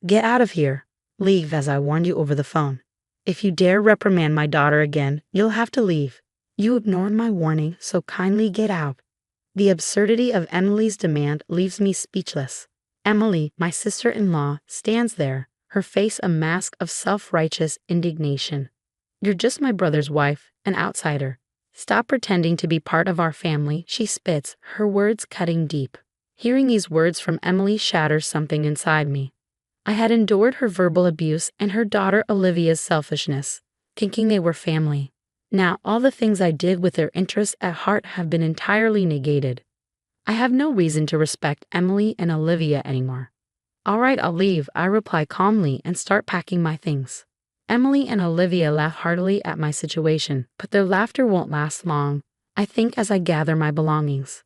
Get out of here. Leave as I warned you over the phone. If you dare reprimand my daughter again, you'll have to leave. You ignored my warning, so kindly get out. The absurdity of Emily's demand leaves me speechless. Emily, my sister-in-law, stands there, her face a mask of self-righteous indignation. You're just my brother's wife, an outsider. Stop pretending to be part of our family, she spits, her words cutting deep. Hearing these words from Emily shatters something inside me. I had endured her verbal abuse and her daughter Olivia's selfishness, thinking they were family. Now all the things I did with their interests at heart have been entirely negated. I have no reason to respect Emily and Olivia anymore. All right, I'll leave, I reply calmly and start packing my things. Emily and Olivia laugh heartily at my situation, but their laughter won't last long, I think, as I gather my belongings.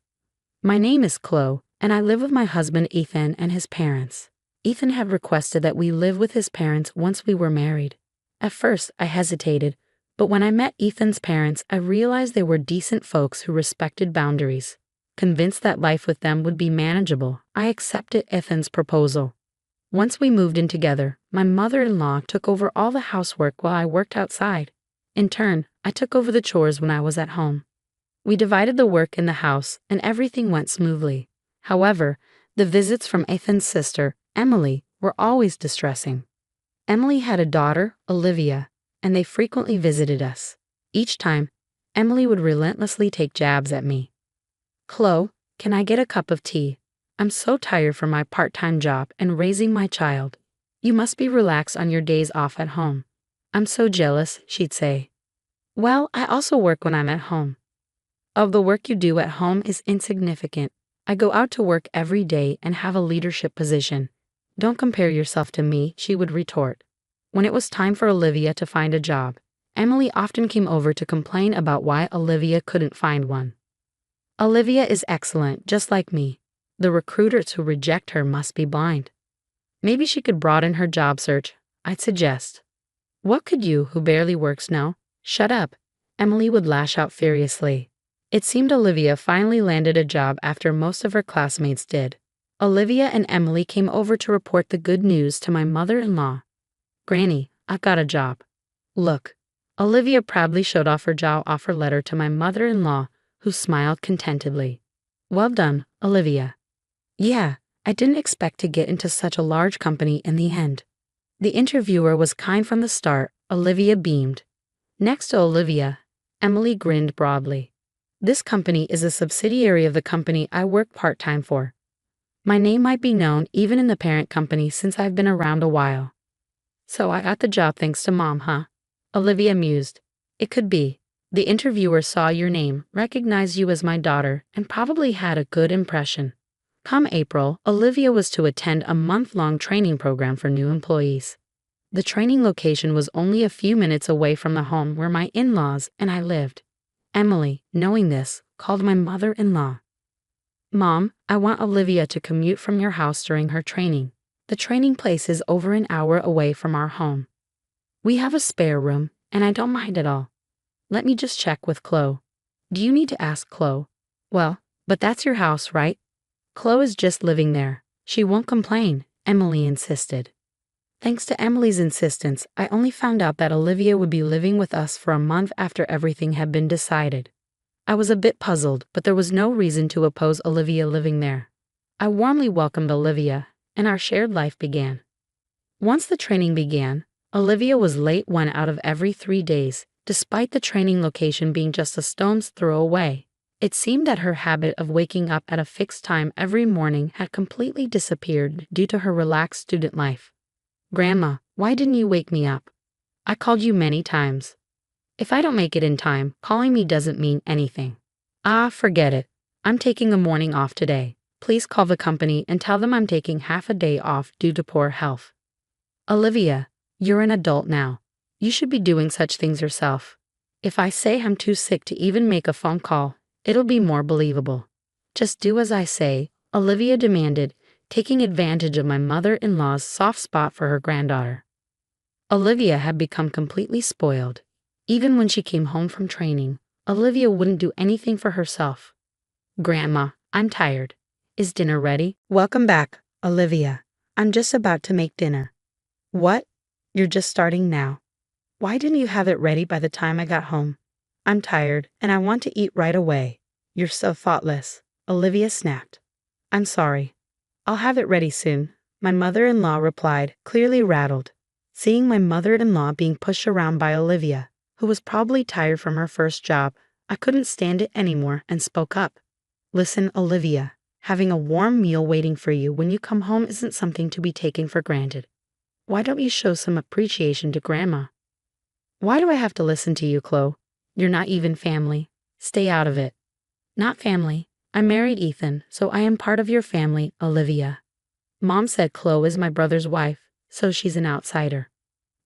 My name is Chloe, and I live with my husband Ethan and his parents. Ethan had requested that we live with his parents once we were married. At first, I hesitated, but when I met Ethan's parents, I realized they were decent folks who respected boundaries. Convinced that life with them would be manageable, I accepted Ethan's proposal. Once we moved in together, my mother-in-law took over all the housework while I worked outside. In turn, I took over the chores when I was at home. We divided the work in the house, and everything went smoothly. However, the visits from Ethan's sister, Emily, were always distressing. Emily had a daughter, Olivia, and they frequently visited us. Each time, Emily would relentlessly take jabs at me. Chloe, can I get a cup of tea? I'm so tired from my part-time job and raising my child. You must be relaxed on your days off at home. I'm so jealous, she'd say. Well, I also work when I'm at home. Of the work you do at home is insignificant. I go out to work every day and have a leadership position. Don't compare yourself to me, she would retort. When it was time for Olivia to find a job, Emily often came over to complain about why Olivia couldn't find one. Olivia is excellent, just like me. The recruiters who reject her must be blind. Maybe she could broaden her job search, I'd suggest. What could you, who barely works, know? Shut up, Emily would lash out furiously. It seemed Olivia finally landed a job after most of her classmates did. Olivia and Emily came over to report the good news to my mother-in-law. Granny, I've got a job. Look. Olivia proudly showed off her job offer letter to my mother-in-law, who smiled contentedly. Well done, Olivia. Yeah, I didn't expect to get into such a large company in the end. The interviewer was kind from the start, Olivia beamed. Next to Olivia, Emily grinned broadly. This company is a subsidiary of the company I work part-time for. My name might be known even in the parent company since I've been around a while. So I got the job thanks to Mom, huh? Olivia mused. It could be. The interviewer saw your name, recognized you as my daughter, and probably had a good impression. Come April, Olivia was to attend a month-long training program for new employees. The training location was only a few minutes away from the home where my in-laws and I lived. Emily, knowing this, called my mother-in-law. Mom, I want Olivia to commute from your house during her training. The training place is over an hour away from our home. We have a spare room, and I don't mind at all. Let me just check with Chloe. Do you need to ask Chloe? Well, but that's your house, right? Chloe is just living there. She won't complain, Emily insisted. Thanks to Emily's insistence, I only found out that Olivia would be living with us for a month after everything had been decided. I was a bit puzzled, but there was no reason to oppose Olivia living there. I warmly welcomed Olivia, and our shared life began. Once the training began, Olivia was late 1 out of every 3 days, despite the training location being just a stone's throw away. It seemed that her habit of waking up at a fixed time every morning had completely disappeared due to her relaxed student life. Grandma, why didn't you wake me up? I called you many times. If I don't make it in time, calling me doesn't mean anything. Ah, forget it. I'm taking a morning off today. Please call the company and tell them I'm taking half a day off due to poor health. Olivia, you're an adult now. You should be doing such things yourself. If I say I'm too sick to even make a phone call, it'll be more believable. Just do as I say, Olivia demanded, taking advantage of my mother-in-law's soft spot for her granddaughter. Olivia had become completely spoiled. Even when she came home from training, Olivia wouldn't do anything for herself. Grandma, I'm tired. Is dinner ready? Welcome back, Olivia. I'm just about to make dinner. What? You're just starting now. Why didn't you have it ready by the time I got home? I'm tired, and I want to eat right away. You're so thoughtless, Olivia snapped. I'm sorry. I'll have it ready soon, my mother-in-law replied, clearly rattled. Seeing my mother-in-law being pushed around by Olivia, who was probably tired from her first job, I couldn't stand it anymore and spoke up. Listen, Olivia, having a warm meal waiting for you when you come home isn't something to be taken for granted. Why don't you show some appreciation to Grandma? Why do I have to listen to you, Chloe? You're not even family. Stay out of it. Not family. I married Ethan, so I am part of your family, Olivia. Mom said Chloe is my brother's wife, so she's an outsider.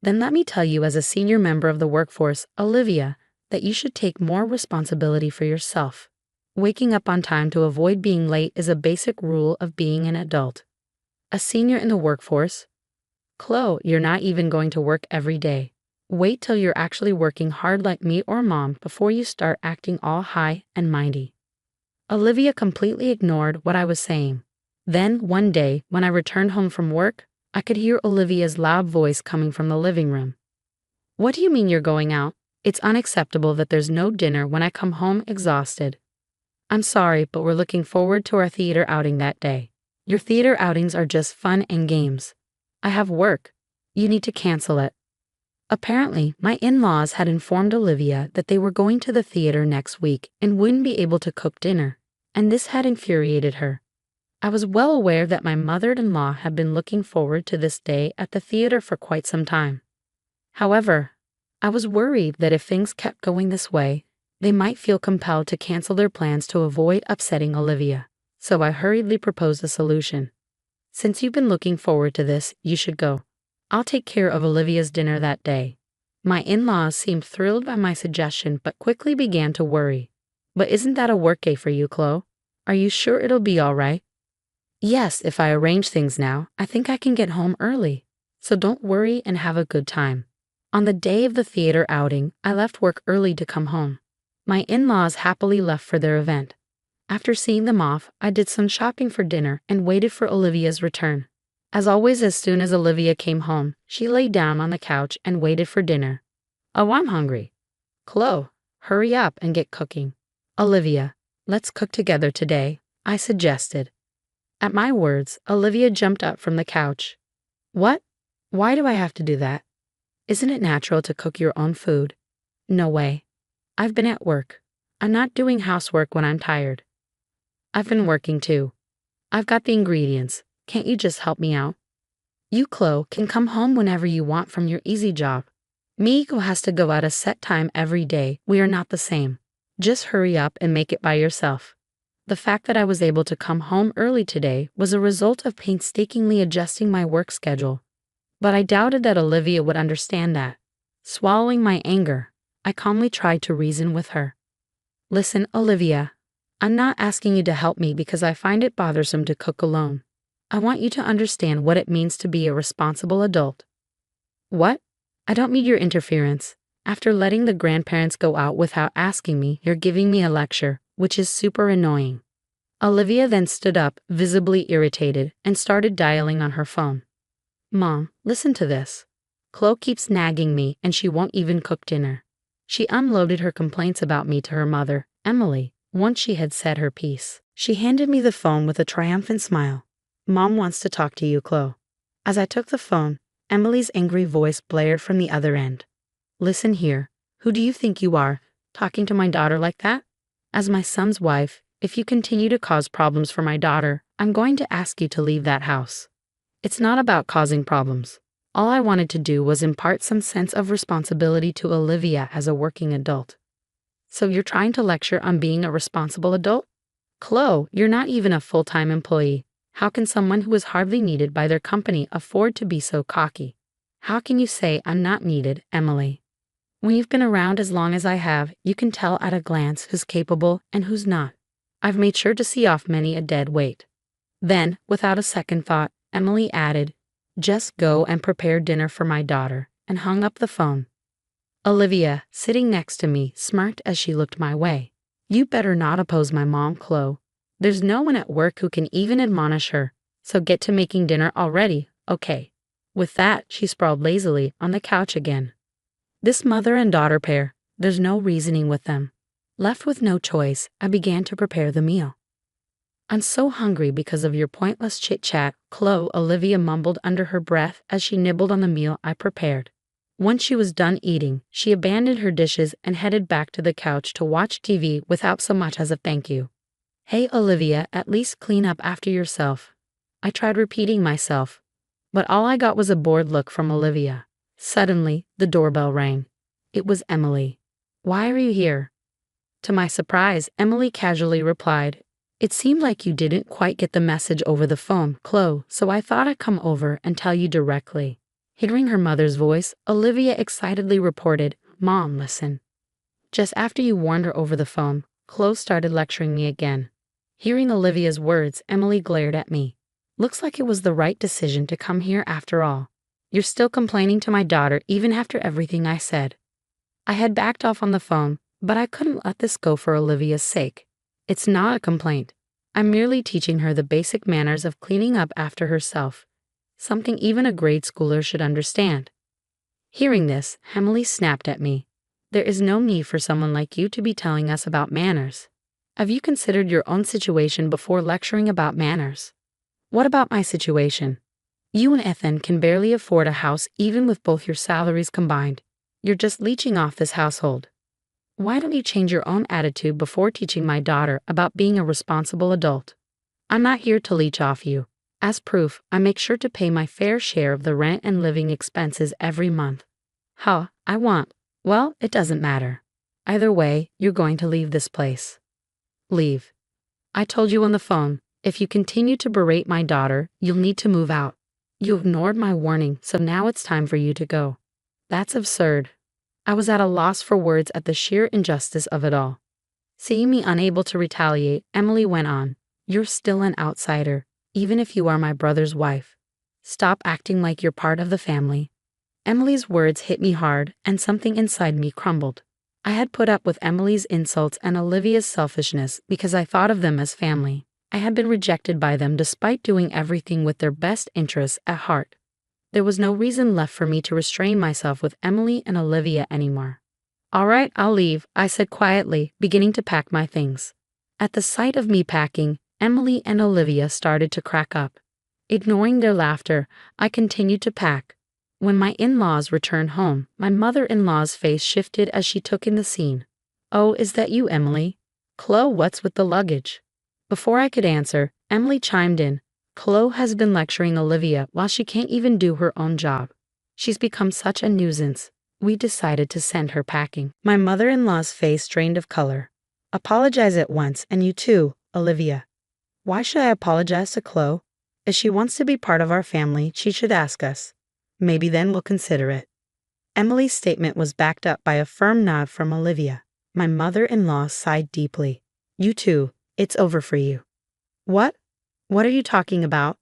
Then let me tell you as a senior member of the workforce, Olivia, that you should take more responsibility for yourself. Waking up on time to avoid being late is a basic rule of being an adult. A senior in the workforce? Chloe, you're not even going to work every day. Wait till you're actually working hard like me or Mom before you start acting all high and mighty. Olivia completely ignored what I was saying. Then, one day, when I returned home from work, I could hear Olivia's loud voice coming from the living room. What do you mean you're going out? It's unacceptable that there's no dinner when I come home exhausted. I'm sorry, but we're looking forward to our theater outing that day. Your theater outings are just fun and games. I have work. You need to cancel it. Apparently, my in-laws had informed Olivia that they were going to the theater next week and wouldn't be able to cook dinner, and this had infuriated her. I was well aware that my mother-in-law had been looking forward to this day at the theater for quite some time. However, I was worried that if things kept going this way, they might feel compelled to cancel their plans to avoid upsetting Olivia, so I hurriedly proposed a solution. Since you've been looking forward to this, you should go. I'll take care of Olivia's dinner that day. My in-laws seemed thrilled by my suggestion but quickly began to worry. But isn't that a work day for you, Chloe? Are you sure it'll be all right? Yes, if I arrange things now, I think I can get home early. So don't worry and have a good time. On the day of the theater outing, I left work early to come home. My in-laws happily left for their event. After seeing them off, I did some shopping for dinner and waited for Olivia's return. As always, as soon as Olivia came home, she lay down on the couch and waited for dinner. Oh, I'm hungry. Chloe, hurry up and get cooking. Olivia, let's cook together today, I suggested. At my words, Olivia jumped up from the couch. What? Why do I have to do that? Isn't it natural to cook your own food? No way. I've been at work. I'm not doing housework when I'm tired. I've been working too. I've got the ingredients. Can't you just help me out? You, Chloe, can come home whenever you want from your easy job. Me, who has to go at a set time every day, we are not the same. Just hurry up and make it by yourself. The fact that I was able to come home early today was a result of painstakingly adjusting my work schedule. But I doubted that Olivia would understand that. Swallowing my anger, I calmly tried to reason with her. Listen, Olivia, I'm not asking you to help me because I find it bothersome to cook alone. I want you to understand what it means to be a responsible adult. What? I don't need your interference. After letting the grandparents go out without asking me, you're giving me a lecture, which is super annoying. Olivia then stood up, visibly irritated, and started dialing on her phone. Mom, listen to this. Chloe keeps nagging me and she won't even cook dinner. She unloaded her complaints about me to her mother, Emily, once she had said her piece. She handed me the phone with a triumphant smile. Mom wants to talk to you, Chloe. As I took the phone, Emily's angry voice blared from the other end. Listen here, who do you think you are, talking to my daughter like that? As my son's wife, if you continue to cause problems for my daughter, I'm going to ask you to leave that house. It's not about causing problems. All I wanted to do was impart some sense of responsibility to Olivia as a working adult. So you're trying to lecture on being a responsible adult? Chloe, you're not even a full-time employee. How can someone who is hardly needed by their company afford to be so cocky? How can you say I'm not needed, Emily? When you've been around as long as I have, you can tell at a glance who's capable and who's not. I've made sure to see off many a dead weight. Then, without a second thought, Emily added, just go and prepare dinner for my daughter, and hung up the phone. Olivia, sitting next to me, smirked as she looked my way. You better not oppose my mom, Chloe. There's no one at work who can even admonish her, So get to making dinner already, okay. With that, she sprawled lazily on the couch again. This mother and daughter pair, there's no reasoning with them. Left with no choice, I began to prepare the meal. I'm so hungry because of your pointless chit-chat, Chloe, Olivia mumbled under her breath as she nibbled on the meal I prepared. Once she was done eating, she abandoned her dishes and headed back to the couch to watch TV without so much as a thank you. Hey Olivia, at least clean up after yourself. I tried repeating myself, but all I got was a bored look from Olivia. Suddenly, the doorbell rang. It was Emily. Why are you here? To my surprise, Emily casually replied, it seemed like you didn't quite get the message over the phone, Chloe, so I thought I'd come over and tell you directly. Hearing her mother's voice, Olivia excitedly reported, Mom, listen. Just after you warned her over the phone, Chloe started lecturing me again. Hearing Olivia's words, Emily glared at me. Looks like it was the right decision to come here after all. You're still complaining to my daughter even after everything I said. I had backed off on the phone, but I couldn't let this go for Olivia's sake. It's not a complaint. I'm merely teaching her the basic manners of cleaning up after herself, something even a grade schooler should understand. Hearing this, Emily snapped at me. There is no need for someone like you to be telling us about manners. Have you considered your own situation before lecturing about manners? What about my situation? You and Ethan can barely afford a house even with both your salaries combined. You're just leeching off this household. Why don't you change your own attitude before teaching my daughter about being a responsible adult? I'm not here to leech off you. As proof, I make sure to pay my fair share of the rent and living expenses every month. Huh, I want. Well, it doesn't matter. Either way, you're going to leave this place. Leave. I told you on the phone, if you continue to berate my daughter, you'll need to move out. You ignored my warning, so now it's time for you to go. That's absurd. I was at a loss for words at the sheer injustice of it all. Seeing me unable to retaliate, Emily went on, you're still an outsider, even if you are my brother's wife. Stop acting like you're part of the family. Emily's words hit me hard, and something inside me crumbled. I had put up with Emily's insults and Olivia's selfishness because I thought of them as family. I had been rejected by them despite doing everything with their best interests at heart. There was no reason left for me to restrain myself with Emily and Olivia anymore. All right, I'll leave, I said quietly, beginning to pack my things. At the sight of me packing, Emily and Olivia started to crack up. Ignoring their laughter, I continued to pack. When my in-laws returned home, my mother-in-law's face shifted as she took in the scene. Oh, is that you, Emily? Chloe, what's with the luggage? Before I could answer, Emily chimed in. Chloe has been lecturing Olivia while she can't even do her own job. She's become such a nuisance. We decided to send her packing. My mother-in-law's face drained of color. Apologize at once, and you too, Olivia. Why should I apologize to Chloe? If she wants to be part of our family, she should ask us. Maybe then we'll consider it. Emily's statement was backed up by a firm nod from Olivia. My mother-in-law sighed deeply. You too, it's over for you. What? What are you talking about?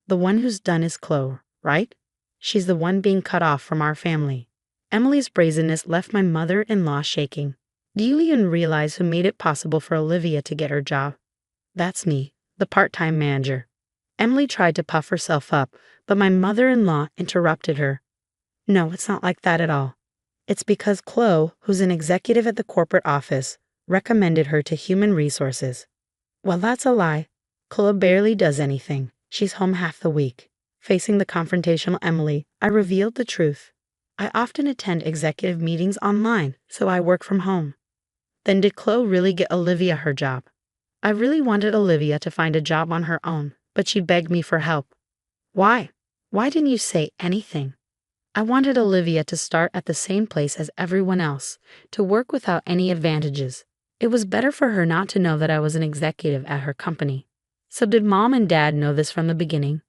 The one who's done is Chloe, right? She's the one being cut off from our family. Emily's brazenness left my mother-in-law shaking. Do you even realize who made it possible for Olivia to get her job? That's me, the part-time manager. Emily tried to puff herself up, but my mother-in-law interrupted her. No, it's not like that at all. It's because Chloe, who's an executive at the corporate office, recommended her to human resources. Well, that's a lie. Chloe barely does anything. She's home half the week. Facing the confrontational Emily, I revealed the truth. I often attend executive meetings online, so I work from home. Then did Chloe really get Olivia her job? I really wanted Olivia to find a job on her own, but she begged me for help. Why? Why didn't you say anything? I wanted Olivia to start at the same place as everyone else, to work without any advantages. It was better for her not to know that I was an executive at her company. So did Mom and Dad know this from the beginning?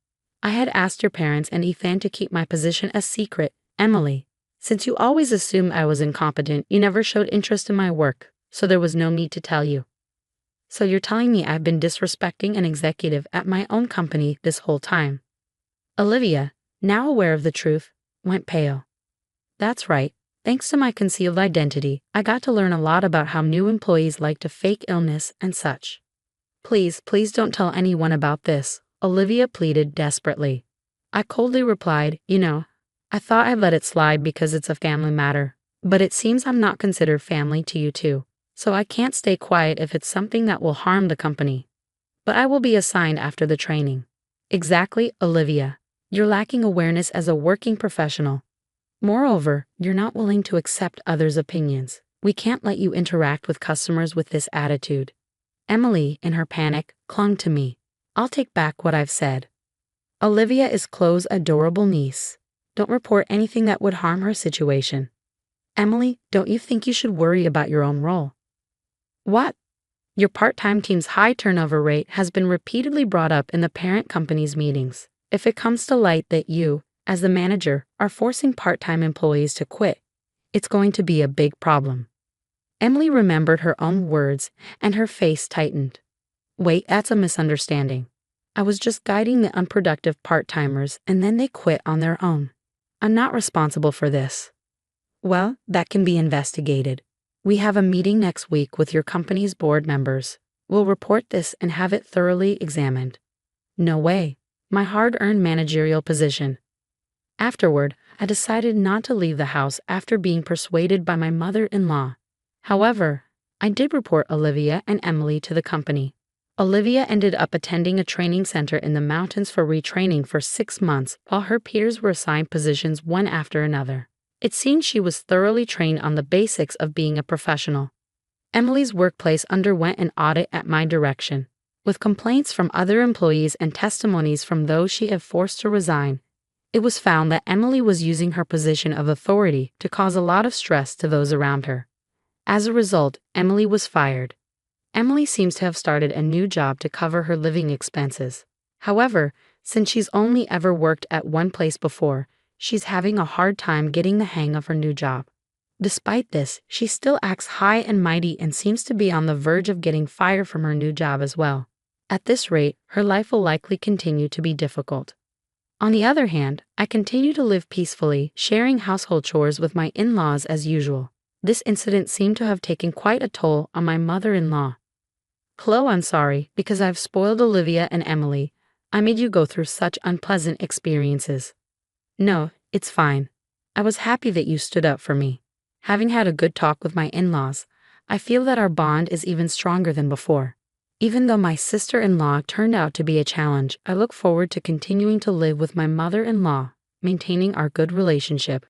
I had asked your parents and Ethan to keep my position a secret, Emily. Since you always assumed I was incompetent, you never showed interest in my work, so there was no need to tell you. So you're telling me I've been disrespecting an executive at my own company this whole time? Olivia, now aware of the truth, went pale. That's right. Thanks to my concealed identity, I got to learn a lot about how new employees like to fake illness and such. Please don't tell anyone about this, Olivia pleaded desperately. I coldly replied, I thought I'd let it slide because it's a family matter, but it seems I'm not considered family to you too, so I can't stay quiet if it's something that will harm the company. But I will be assigned after the training. Exactly, Olivia. You're lacking awareness as a working professional. Moreover, you're not willing to accept others' opinions. We can't let you interact with customers with this attitude. Emily, in her panic, clung to me. I'll take back what I've said. Olivia is Chloe's adorable niece. Don't report anything that would harm her situation. Emily, don't you think you should worry about your own role? What? Your part-time team's high turnover rate has been repeatedly brought up in the parent company's meetings. If it comes to light that you, as the manager, are forcing part-time employees to quit, it's going to be a big problem. Emily remembered her own words, and her face tightened. Wait, that's a misunderstanding. I was just guiding the unproductive part-timers, and then they quit on their own. I'm not responsible for this. Well, that can be investigated. We have a meeting next week with your company's board members. We'll report this and have it thoroughly examined. No way. My hard-earned managerial position. Afterward, I decided not to leave the house after being persuaded by my mother-in-law. However, I did report Olivia and Emily to the company. Olivia ended up attending a training center in the mountains for retraining for 6 months while her peers were assigned positions one after another. It seemed she was thoroughly trained on the basics of being a professional. Emily's workplace underwent an audit at my direction. With complaints from other employees and testimonies from those she had forced to resign, it was found that Emily was using her position of authority to cause a lot of stress to those around her. As a result, Emily was fired. Emily seems to have started a new job to cover her living expenses. However, since she's only ever worked at one place before, she's having a hard time getting the hang of her new job. Despite this, she still acts high and mighty and seems to be on the verge of getting fired from her new job as well. At this rate, her life will likely continue to be difficult. On the other hand, I continue to live peacefully, sharing household chores with my in-laws as usual. This incident seemed to have taken quite a toll on my mother-in-law. Chloe, I'm sorry, because I've spoiled Olivia and Emily. I made you go through such unpleasant experiences. No, it's fine. I was happy that you stood up for me. Having had a good talk with my in-laws, I feel that our bond is even stronger than before. Even though my sister-in-law turned out to be a challenge, I look forward to continuing to live with my mother-in-law, maintaining our good relationship.